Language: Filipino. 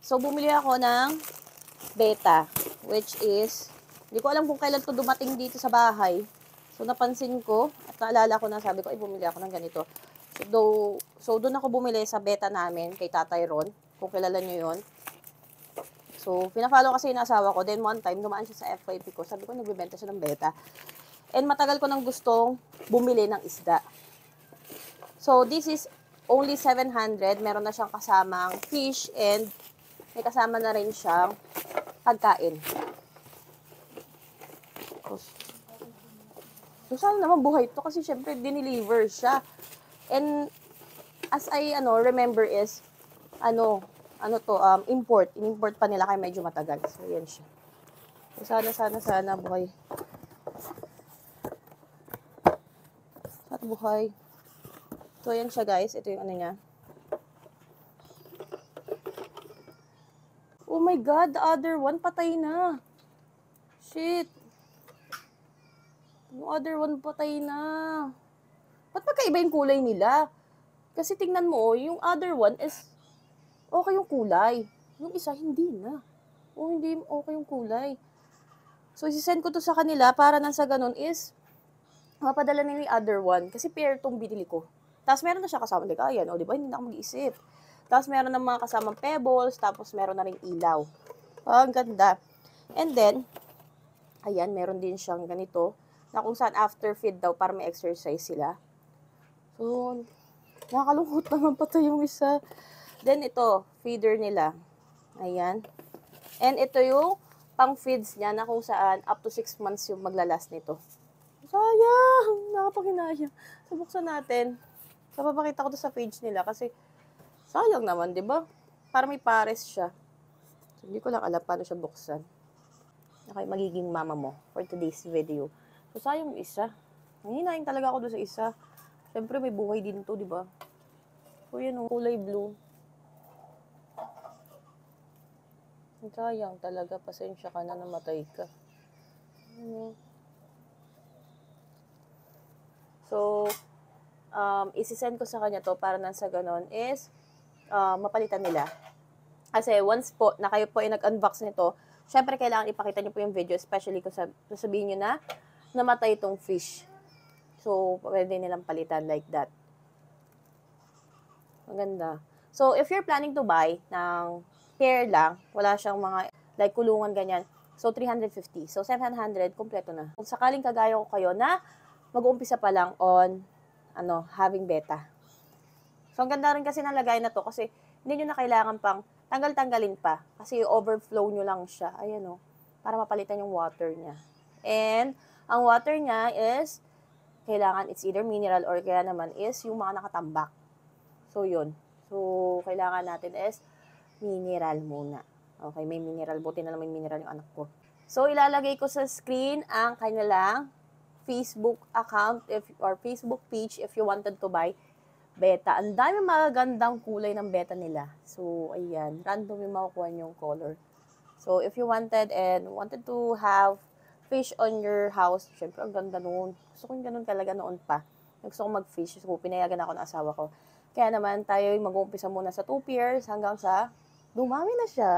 So, bumili ako ng beta, which is, hindi ko alam kung kailan to dumating dito sa bahay. So, napansin ko, at naalala ko na, sabi ko, ay, bumili ako ng ganito. So, doon ako bumili sa beta namin, kay Tatay Ron, kung kilala nyo yun. So, pina-follow kasi yung asawa ko. Then, one time, dumaan siya sa FYP ko. Sabi ko, nagbibenta siya ng beta. And matagal ko nang gustong bumili ng isda. So, this is only 700. Meron na siyang kasamang fish and may kasama na rin siyang pagkain. So, sana naman buhay to kasi syempre dineliver siya. And as I remember is import. In-import pa nila kaya medyo matagal. So, yan siya. So, sana buhay. At buhay. So, yan siya guys. Ito yung ano niya. Oh my God, the other one patay na. Shit. Yung other one patay na. Ba't magkaiba yung kulay nila? Kasi tingnan mo, yung other one is okay yung kulay. Yung isa, hindi na. O, hindi okay yung kulay. So, isi-send ko to sa kanila para nang sa ganun is mapadala nila yung other one. Kasi pair tong binili ko. Tapos meron na siya kasama ligayan. O, di ba? Hindi na ako mag-iisip. Tapos meron na mga kasamang pebbles. Tapos meron na rin ilaw. Ang ganda. And then, ayan, meron din siyang ganito. Na kung saan after feed daw para may exercise sila. So, nakakalungkot naman patay yung isa. Then, ito, feeder nila. Ayan. And ito yung pang-feeds niya na kung saan up to 6 months yung maglalast nito. Sayang! Nakapanghinayang. So, buksan natin. So, papakita ko to sa page nila kasi sayang naman, di ba? Para may pares siya. So, hindi ko lang alam paano siya buksan. Okay, magiging mama mo for today's video. So, sayang yung isa. Nanghinahin talaga ako doon sa isa. Siyempre, may buhay din to, di ba? So, yan o, kulay blue. Sayang talaga. Pasensya ka na, namatay ka. So, isi-send ko sa kanya to para nang sa ganon is mapalitan nila. Kasi once po na kayo po ay nag-unbox nito, syempre kailangan ipakita niyo po yung video, especially kung sabihin niyo na namatay itong fish. So, pwede nilang palitan like that. Maganda. So, if you're planning to buy ng pair lang, wala siyang mga like kulungan ganyan, so 350. So, 700, kompleto na. Kung sakaling kagaya ko kayo na mag-uumpisa pa lang on having beta. So, ang ganda rin kasi ng lagay na to kasi hindi nyo na kailangan pang tanggal-tanggalin pa kasi overflow nyo lang siya. Ayan o, para mapalitan yung water niya. And, ang water niya is, kailangan it's either mineral or kaya naman is yung mga nakatambak. So, yun. So, kailangan natin is mineral muna. Okay, may mineral. Buti na lang may mineral yung anak ko. So, ilalagay ko sa screen ang kanilang Facebook account or Facebook page if you wanted to buy beta. Ang dami magagandang kulay ng beta nila. So, ayan. Random yung makukuha yung color. So, if you wanted to have fish on your house, syempre, ang ganda noon. Gusto ko yung ganun talaga noon pa. Gusto ko mag-fish. So, pinayagan ako ng asawa ko. Kaya naman, tayo mag-uumpisa muna sa 2 pairs hanggang sa dumami na siya.